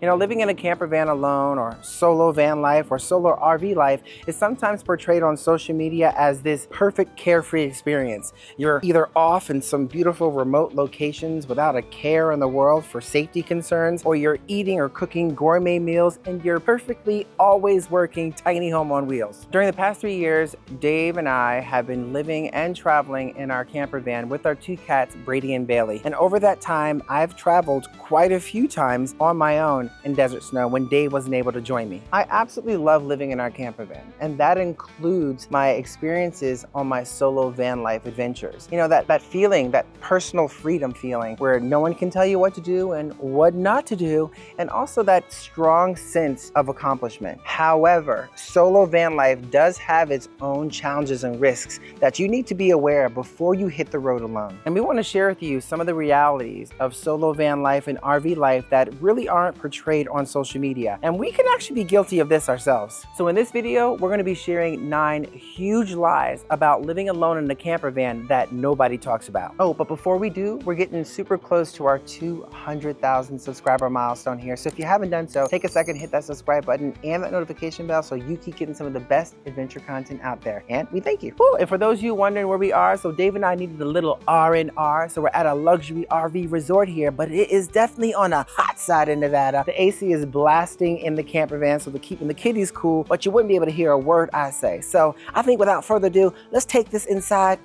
You know, living in a camper van alone or solo van life or solo RV life is sometimes portrayed on social media as this perfect carefree experience. You're either off in some beautiful remote locations without a care in the world for safety concerns, or you're eating or cooking gourmet meals and you're perfectly always working tiny home on wheels. During the past 3 years, Dave and I have been living and traveling in our camper van with our two cats, Brady and Bailey. And over that time, I've traveled quite a few times on my own in desert snow when Dave wasn't able to join me. I absolutely love living in our camper van, and that includes my experiences on my solo van life adventures. You know, that feeling, that personal freedom feeling where no one can tell you what to do and what not to do, and also that strong sense of accomplishment. However, solo van life does have its own challenges and risks that you need to be aware of before you hit the road alone. And we want to share with you some of the realities of solo van life and RV life that really aren't portrayed on social media. And we can actually be guilty of this ourselves. So in this video, we're going to be sharing 9 huge lies about living alone in a camper van that nobody talks about. Oh, but before we do, we're getting super close to our 200,000 subscriber milestone here. So if you haven't done so, take a second, hit that subscribe button and that notification bell so you keep getting some of the best adventure content out there. And we thank you. Woo, and for those of you wondering where we are, so Dave and I needed a little R&R. So we're at a luxury RV resort here, but it is definitely on a hot side in Nevada. The AC is blasting in the camper van, so they're keeping the kiddies cool, but you wouldn't be able to hear a word I say. So I think without further ado, let's take this inside.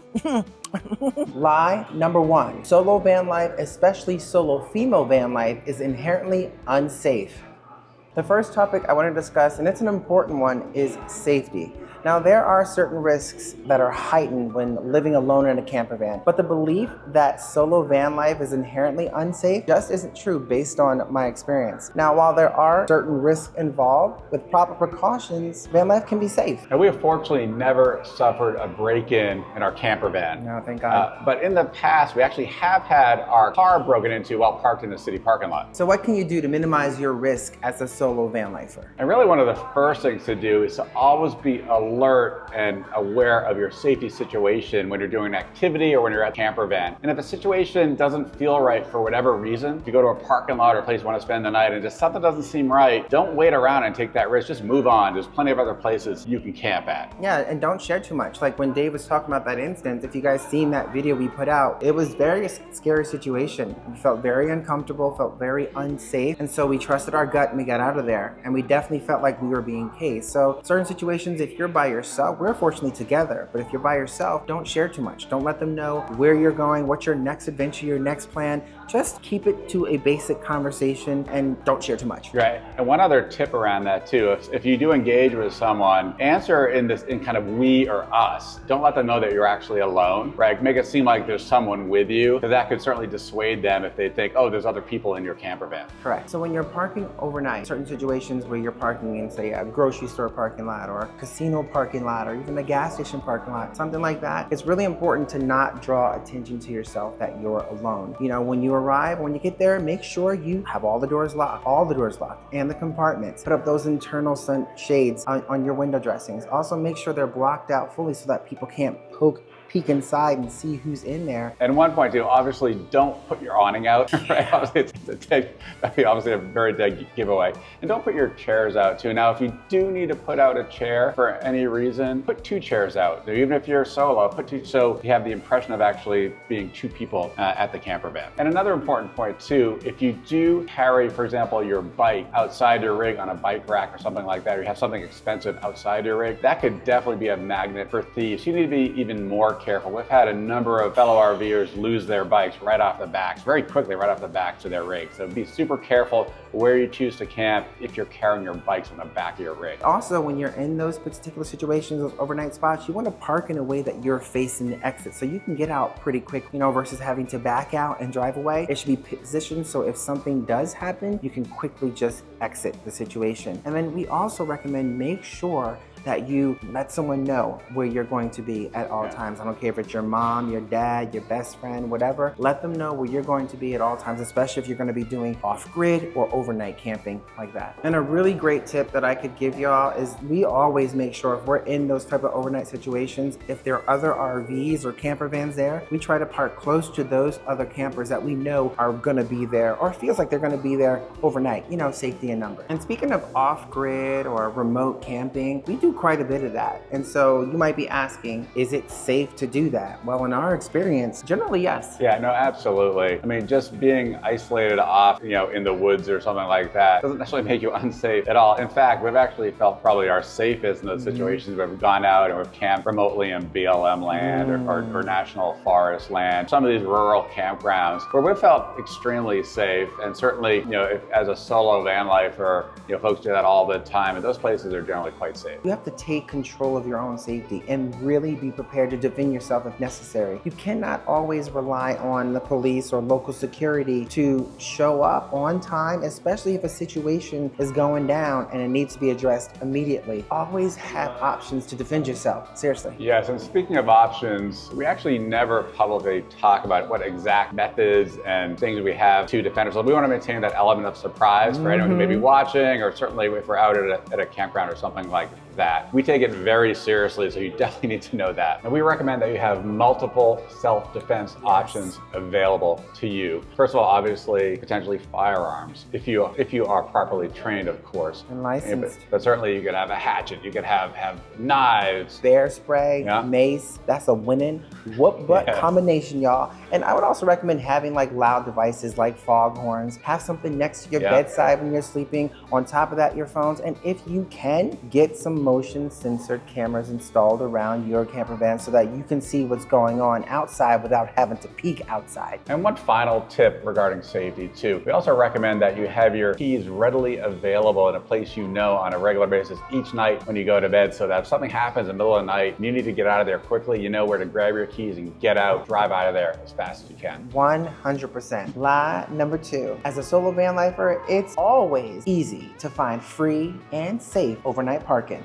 Lie number 1. Solo van life, especially solo female van life, is inherently unsafe. The first topic I want to discuss, and it's an important one, is safety. Now, there are certain risks that are heightened when living alone in a camper van, but the belief that solo van life is inherently unsafe just isn't true based on my experience. Now, while there are certain risks involved, with proper precautions, van life can be safe. And we have fortunately never suffered a break-in our camper van. No, thank God. But in the past, we actually have had our car broken into while parked in the city parking lot. So what can you do to minimize your risk as a solo van lifer? And really one of the first things to do is to always be alert and aware of your safety situation when you're doing an activity or when you're at a camper van. And if the situation doesn't feel right for whatever reason, if you go to a parking lot or a place you want to spend the night and just something doesn't seem right, don't wait around and take that risk. Just move on. There's plenty of other places you can camp at. Yeah, and don't share too much. Like when Dave was talking about that instance, if you guys seen that video we put out, it was very scary situation. We felt very uncomfortable, felt very unsafe. And so we trusted our gut and we got out of there. And we definitely felt like we were being cased. So certain situations, if you're by yourself, we're fortunately together, but if you're by yourself, don't share too much. Don't let them know where you're going, what's your next adventure, your next plan. Just keep it to a basic conversation and don't share too much. Right. And one other tip around that too, if you do engage with someone, answer in kind of we or us. Don't let them know that you're actually alone, right? Make it seem like there's someone with you, because that could certainly dissuade them if they think, oh, there's other people in your camper van. Correct. So when you're parking overnight, certain situations where you're parking in, say, a grocery store parking lot or a casino parking lot or even a gas station parking lot, something like that, it's really important to not draw attention to yourself that you're alone. You know, when you arrive, when you get there, make sure you have all the doors locked, and the compartments. Put up those internal sun shades on your window dressings. Also make sure they're blocked out fully so that people can't peek inside and see who's in there. And one point too, obviously don't put your awning out, right? Obviously that'd be obviously a very dead giveaway. And don't put your chairs out too. Now, if you do need to put out a chair for any reason, put 2 chairs out. Even if you're solo, put 2, so you have the impression of actually being 2 people at the camper van. And another important point too, if you do carry, for example, your bike outside your rig on a bike rack or something like that, or you have something expensive outside your rig, that could definitely be a magnet for thieves. You need to be even more careful. We've had a number of fellow RVers lose their bikes right off the backs, very quickly right off the back to their rig. So be super careful where you choose to camp if you're carrying your bikes on the back of your rig. Also, when you're in those particular situations, those overnight spots, you want to park in a way that you're facing the exit so you can get out pretty quick, you know, versus having to back out and drive away. It should be positioned so if something does happen, you can quickly just exit the situation. And then we also recommend make sure that you let someone know where you're going to be at all times. I don't care if it's your mom, your dad, your best friend, whatever. Let them know where you're going to be at all times, especially if you're going to be doing off-grid or overnight camping like that. And a really great tip that I could give y'all is we always make sure if we're in those type of overnight situations, if there are other RVs or camper vans there, we try to park close to those other campers that we know are going to be there or feels like they're going to be there overnight, you know, safety in numbers. And speaking of off-grid or remote camping, we do quite a bit of that. And so you might be asking, is it safe to do that? Well, in our experience, generally yes. Yeah, no, absolutely. I mean, just being isolated off, you know, in the woods or something like that doesn't necessarily make you unsafe at all. In fact, we've actually felt probably our safest in those situations where we've gone out and we've camped remotely in BLM land or national forest land, some of these rural campgrounds where we felt extremely safe. And certainly, you know, if, as a solo van lifer, you know, folks do that all the time, and those places are generally quite safe. You have to take control of your own safety and really be prepared to defend yourself if necessary. You cannot always rely on the police or local security to show up on time, especially if a situation is going down and it needs to be addressed immediately. Always have options to defend yourself, seriously. Yes, and speaking of options, we actually never publicly talk about what exact methods and things we have to defend ourselves. We want to maintain that element of surprise for anyone who may be watching, or certainly if we're out at a campground or something like that. We take it very seriously, so you definitely need to know that. And we recommend that you have multiple self-defense options available to you. First of all, obviously, potentially firearms, if you are properly trained, of course. And licensed. But certainly you could have a hatchet, you could have knives. Bear spray, mace, that's a winning whoop butt combination, y'all. And I would also recommend having like loud devices like foghorns. Have something next to your bedside when you're sleeping. On top of that, your phones. And if you can, get some motion censored cameras installed around your camper van so that you can see what's going on outside without having to peek outside. And one final tip regarding safety too. We also recommend that you have your keys readily available in a place you know on a regular basis each night when you go to bed, so that if something happens in the middle of the night and you need to get out of there quickly, you know where to grab your keys and get out, drive out of there as fast as you can. 100%. Lie number 2. As a solo van lifer, it's always easy to find free and safe overnight parking.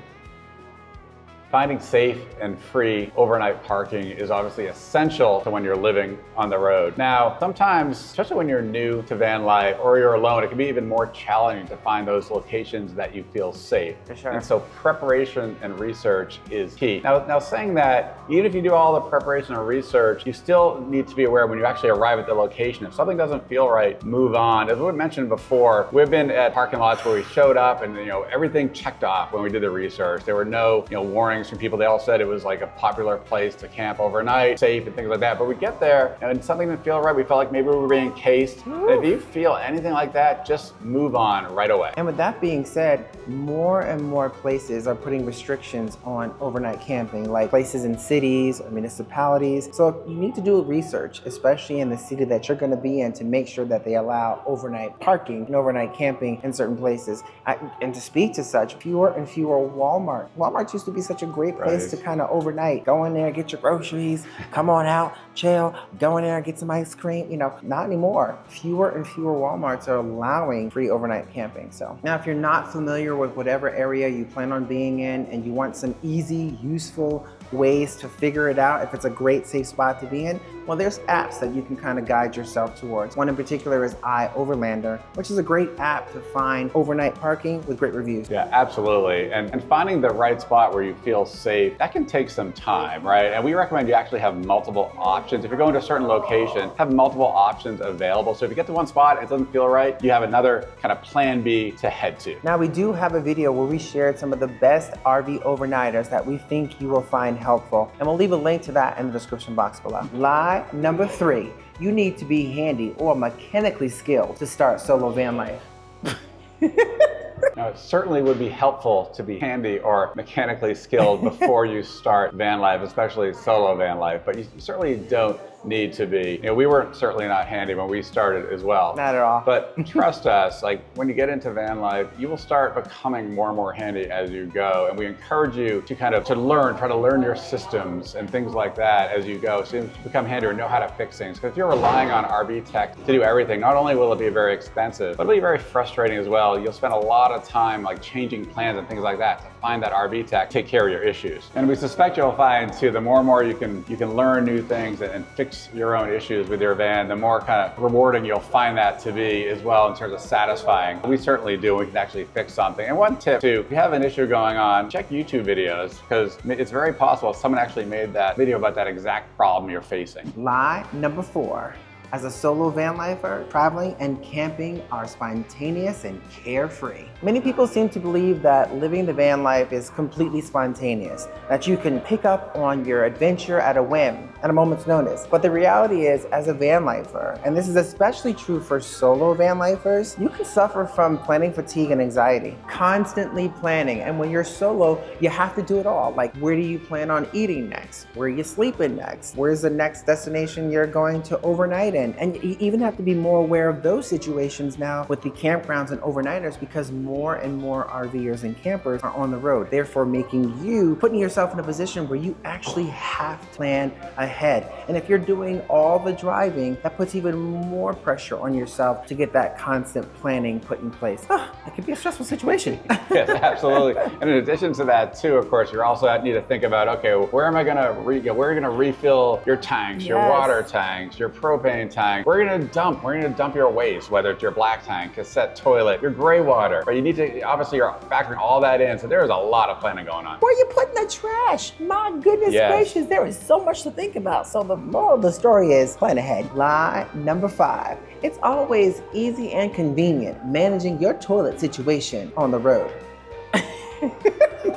Finding safe and free overnight parking is obviously essential to when you're living on the road. Now, sometimes, especially when you're new to van life or you're alone, it can be even more challenging to find those locations that you feel safe. For sure. And so preparation and research is key. Now saying that, even if you do all the preparation and research, you still need to be aware when you actually arrive at the location. If something doesn't feel right, move on. As we mentioned before, we've been at parking lots where we showed up and everything checked off when we did the research. There were no warnings from people. They all said it was like a popular place to camp overnight, safe and things like that. But we get there and something didn't feel right. We felt like maybe we were being cased. If you feel anything like that, just move on right away. And with that being said, more and more places are putting restrictions on overnight camping, like places in cities or municipalities. So you need to do research, especially in the city that you're going to be in, to make sure that they allow overnight parking and overnight camping in certain places. And to speak to such, fewer and fewer Walmart. Walmart used to be such a great place to kind of overnight. Go in there, get your groceries, come on out, chill, go in there, get some ice cream. Not anymore. Fewer and fewer Walmarts are allowing free overnight camping. So now if you're not familiar with whatever area you plan on being in and you want some easy, useful ways to figure it out if it's a great safe spot to be in, well, there's apps that you can kind of guide yourself towards. One in particular is iOverlander, which is a great app to find overnight parking with great reviews. Yeah, absolutely. And finding the right spot where you feel safe, that can take some time, right? And we recommend you actually have multiple options. If you're going to a certain location, have multiple options available. So if you get to one spot, it doesn't feel right, you have another kind of plan B to head to. Now, we do have a video where we shared some of the best RV overnighters that we think you will find helpful. And we'll leave a link to that in the description box below. Lie number 3, you need to be handy or mechanically skilled to start solo van life. Now, it certainly would be helpful to be handy or mechanically skilled before you start van life, especially solo van life, but you certainly don't need to be. You know, we were certainly not handy when we started as well. Not at all. But trust us, like when you get into van life, you will start becoming more and more handy as you go. And we encourage you to try to learn your systems and things like that as you go, so you become handier and know how to fix things. Because if you're relying on RV tech to do everything, not only will it be very expensive, but it'll be very frustrating as well. You'll spend a lot of time like changing plans and things like that to find that RV tech, take care of your issues. And we suspect you'll find too, the more and more you can learn new things and fix your own issues with your van, the more kind of rewarding you'll find that to be as well in terms of satisfying. We certainly do. We can actually fix something. And one tip too, if you have an issue going on, check YouTube videos, because it's very possible someone actually made that video about that exact problem you're facing. Lie number 4. As a solo van lifer, traveling and camping are spontaneous and carefree. Many people seem to believe that living the van life is completely spontaneous, that you can pick up on your adventure at a whim, at a moment's notice. But the reality is, as a van lifer, and this is especially true for solo van lifers, you can suffer from planning fatigue and anxiety. Constantly planning, and when you're solo, you have to do it all. Like, where do you plan on eating next? Where are you sleeping next? Where's the next destination you're going to overnight in? And you even have to be more aware of those situations now with the campgrounds and overnighters, because more and more RVers and campers are on the road, therefore putting yourself in a position where you actually have to plan ahead. And if you're doing all the driving, that puts even more pressure on yourself to get that constant planning put in place. It could be a stressful situation. Yes, absolutely. And in addition to that too, of course, you also need to think about, okay, where are you gonna refill your tanks, your water tanks, your propane tank? Where are you gonna dump your waste, whether it's your black tank, cassette toilet, your gray water, right? You need to, obviously you're factoring all that in, so there's a lot of planning going on. Where are you putting the trash? My goodness gracious, there is so much to think about. So the moral of the story is plan ahead. Lie number 5. It's always easy and convenient managing your toilet situation on the road.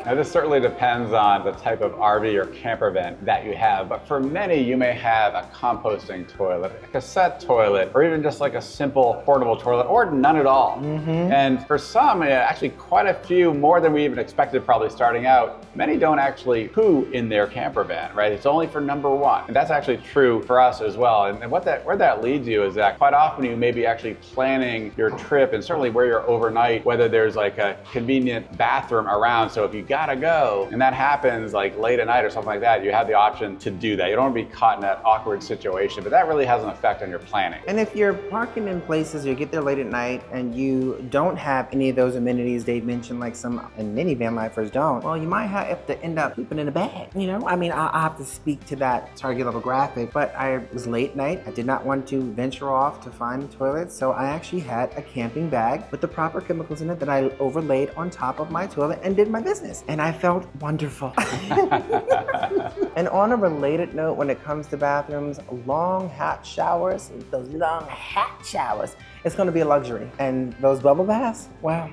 Now, this certainly depends on the type of RV or camper van that you have, but for many, you may have a composting toilet, a cassette toilet, or even just like a simple portable toilet, or none at all. And for some, actually quite a few, more than we even expected probably starting out, many don't actually poo in their camper van, right? It's only for number 1. And that's actually true for us as well. And where that leads you is that quite often you may be actually planning your trip, and certainly where you're overnight, whether there's like a convenient bathroom around. So if you gotta go and that happens like late at night or something like that, you have the option to do that. You don't want to be caught in that awkward situation, but that really has an effect on your planning. And if you're parking in places, you get there late at night and you don't have any of those amenities Dave mentioned, like some and many van lifers don't, well, you might have to end up pooping in a bag. You know, I mean, I have to speak to that target level graphic, but I was late night. I did not want to venture off to find the toilet, so I actually had a camping bag with the proper chemicals in it that I overlaid on top of my toilet and did my business. And I felt wonderful. And on a related note, when it comes to bathrooms, long hot showers, those long hot showers, it's gonna be a luxury. And those bubble baths, well,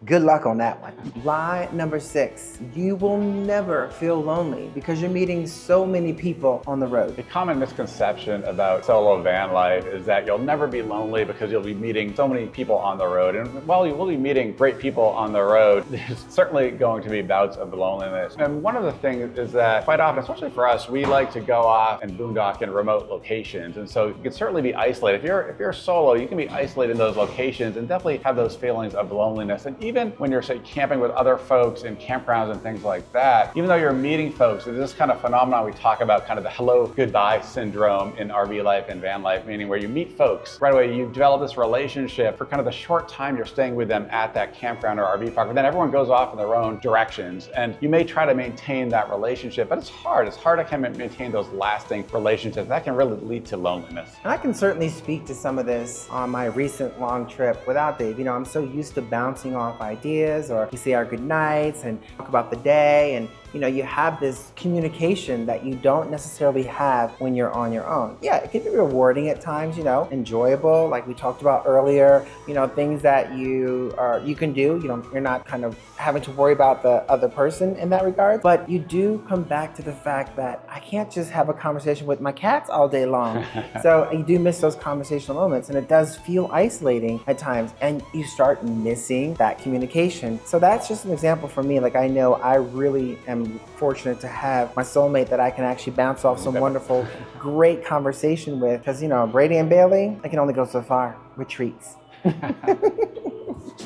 good luck on that one. Lie number 6, you will never feel lonely because you're meeting so many people on the road. A common misconception about solo van life is that you'll never be lonely because you'll be meeting so many people on the road. And while you will be meeting great people on the road, there's certainly going to be bouts of loneliness. And one of the things is that quite often, especially for us, we like to go off and boondock in remote locations. And so you can certainly be isolated. If you're solo, you can be isolated in those locations and definitely have those feelings of loneliness. And even when you're, say, camping with other folks in campgrounds and things like that, even though you're meeting folks, there's this kind of phenomenon we talk about, kind of the hello, goodbye syndrome in RV life and van life, meaning where you meet folks right away, you develop this relationship for kind of the short time you're staying with them at that campground or RV park, but then everyone goes off in their own directions. And you may try to maintain that relationship, but it's hard. It's hard to kind of maintain those lasting relationships. That can really lead to loneliness. And I can certainly speak to some of this on my recent long trip without Dave. You know, I'm so used to bouncing off ideas, or we say our good nights and talk about the day, and you know, you have this communication that you don't necessarily have when you're on your own. Yeah, it can be rewarding at times, you know, enjoyable, like we talked about earlier, you know, things that you can do, you know, you're not kind of having to worry about the other person in that regard, but you do come back to the fact that I can't just have a conversation with my cats all day long. So you do miss those conversational moments, and it does feel isolating at times, and you start missing that communication. So that's just an example for me. Like, I know I really am am fortunate to have my soulmate that I can actually bounce off some wonderful, great conversation with. Because, you know, Brady and Bailey, I can only go so far with treats.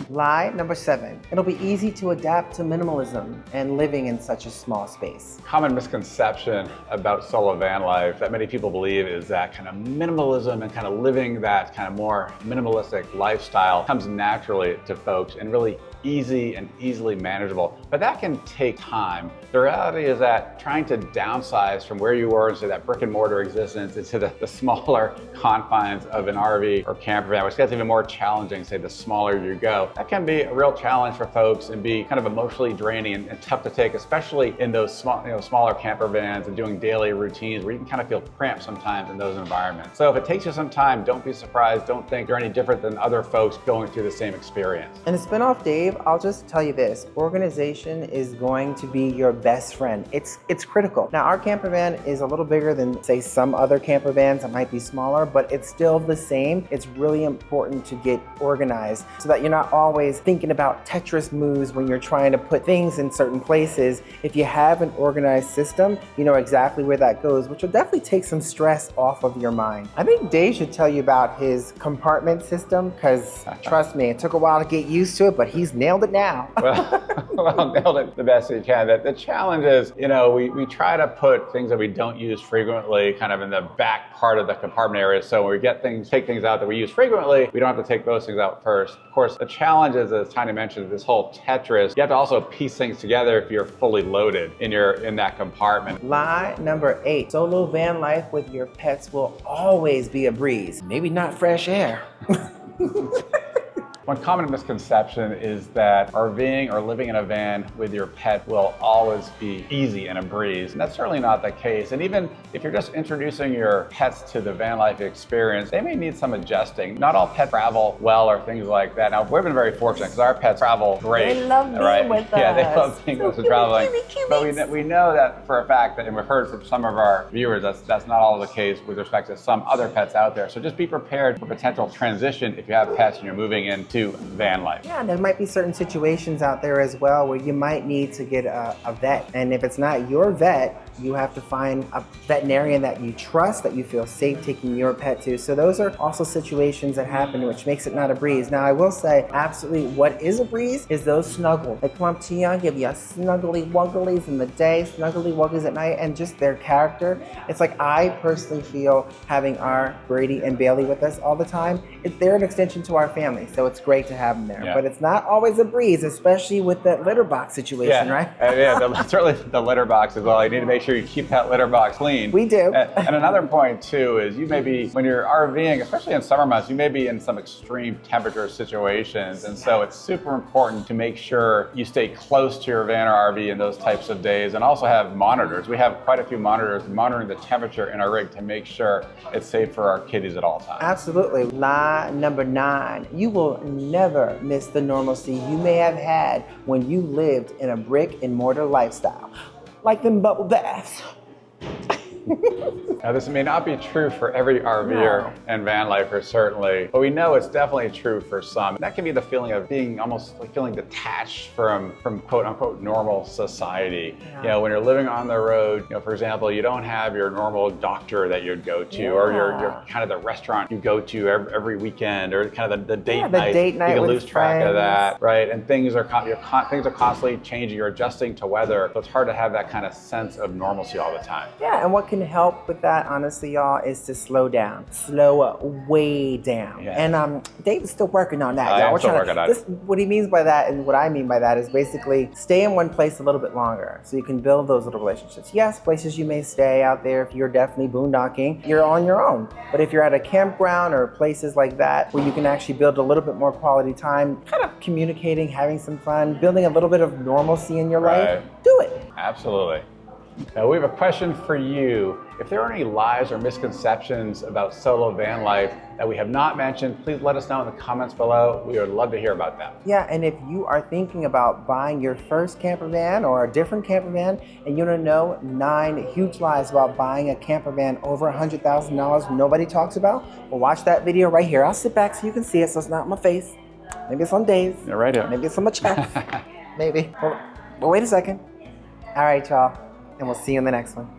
Lie number 7. It'll be easy to adapt to minimalism and living in such a small space. Common misconception about solo van life that many people believe is that kind of minimalism and kind of living that kind of more minimalistic lifestyle comes naturally to folks and really easy and easily manageable, but that can take time. The reality is that trying to downsize from where you were into that brick and mortar existence into the smaller confines of an RV or camper van, which gets even more challenging, say the smaller you go, that can be a real challenge for folks and be kind of emotionally draining and tough to take, especially in those smaller camper vans and doing daily routines where you can kind of feel cramped sometimes in those environments. So if it takes you some time, don't be surprised. Don't think you're any different than other folks going through the same experience. And to spin off Dave, I'll just tell you this, organization is going to be your best friend. It's critical. Now, our camper van is a little bigger than, say, some other camper vans that might be smaller, but it's still the same. It's really important to get organized so that you're not always thinking about Tetris moves when you're trying to put things in certain places. If you have an organized system, you know exactly where that goes, which will definitely take some stress off of your mind. I think Dave should tell you about his compartment system, because trust me, it took a while to get used to it, but he's nailed it now. well, nailed it the best you can. The challenge is, you know, we try to put things that we don't use frequently kind of in the back part of the compartment area. So when we take things out that we use frequently, we don't have to take those things out first. Of course, the challenge is, as Tanya mentioned, this whole Tetris. You have to also piece things together if you're fully loaded in that compartment. Lie number 8. Solo van life with your pets will always be a breeze. Maybe not fresh air. One common misconception is that RVing or living in a van with your pet will always be easy and a breeze. And that's certainly not the case. And even if you're just introducing your pets to the van life experience, they may need some adjusting. Not all pets travel well or things like that. Now, we've been very fortunate because our pets travel great. They love being with us. Yeah, they love being with us and traveling. But we know that for a fact that, and we've heard from some of our viewers, that's not all the case with respect to some other pets out there. So just be prepared for potential transition if you have pets and you're moving into van life. Yeah, and there might be certain situations out there as well where you might need to get a vet. And if it's not your vet, you have to find a veterinarian that you trust, that you feel safe taking your pet to. So those are also situations that happen, which makes it not a breeze. Now, I will say, absolutely, what is a breeze is those snuggles. They come up to you, give you a snuggly wugglies in the day, snuggly wugglies at night, and just their character. It's like, I personally feel having our Brady and Bailey with us all the time, they're an extension to our family, so it's great to have them there. Yeah. But it's not always a breeze, especially with that litter box situation, right? Certainly the litter box as well. You need to make sure you keep that litter box clean. We do. And another point too is you may be, when you're RVing, especially in summer months, you may be in some extreme temperature situations. And so it's super important to make sure you stay close to your van or RV in those types of days, and also have monitors. We have quite a few monitors monitoring the temperature in our rig to make sure it's safe for our kitties at all times. Absolutely. Lie number 9. You will never miss the normalcy you may have had when you lived in a brick and mortar lifestyle. Like them bubble baths. Now, this may not be true for every RVer and van lifer, certainly, but we know it's definitely true for some. That can be the feeling of being almost like feeling detached from quote unquote normal society. Yeah. You know, when you're living on the road, you know, for example, you don't have your normal doctor that you'd go to, or your kind of the restaurant you go to every weekend, or kind of the date night. Date night. You can lose track of that, right? And things are constantly changing. You're adjusting to weather, so it's hard to have that kind of sense of normalcy all the time. Yeah, and what can help with that, honestly, y'all, is to slow down. Slow way down. Yeah. And Dave's still working on that, y'all. I'm still working on it. What he means by that, and what I mean by that, is basically stay in one place a little bit longer so you can build those little relationships. Yes, places you may stay out there, if you're definitely boondocking, you're on your own. But if you're at a campground or places like that where you can actually build a little bit more quality time, kind of communicating, having some fun, building a little bit of normalcy in your life, do it. Absolutely. Now, we have a question for you. If there are any lies or misconceptions about solo van life that we have not mentioned, please let us know in the comments below. We would love to hear about them. Yeah, and if you are thinking about buying your first camper van or a different camper van, and you want to know 9 huge lies about buying a camper van over $100,000 nobody talks about, well, watch that video right here. I'll sit back so you can see it, so it's not on my face. Maybe it's on Dave's. Yeah, right here. Maybe it's on my chest. Maybe. Well, wait a second. All right, y'all. And we'll see you in the next one.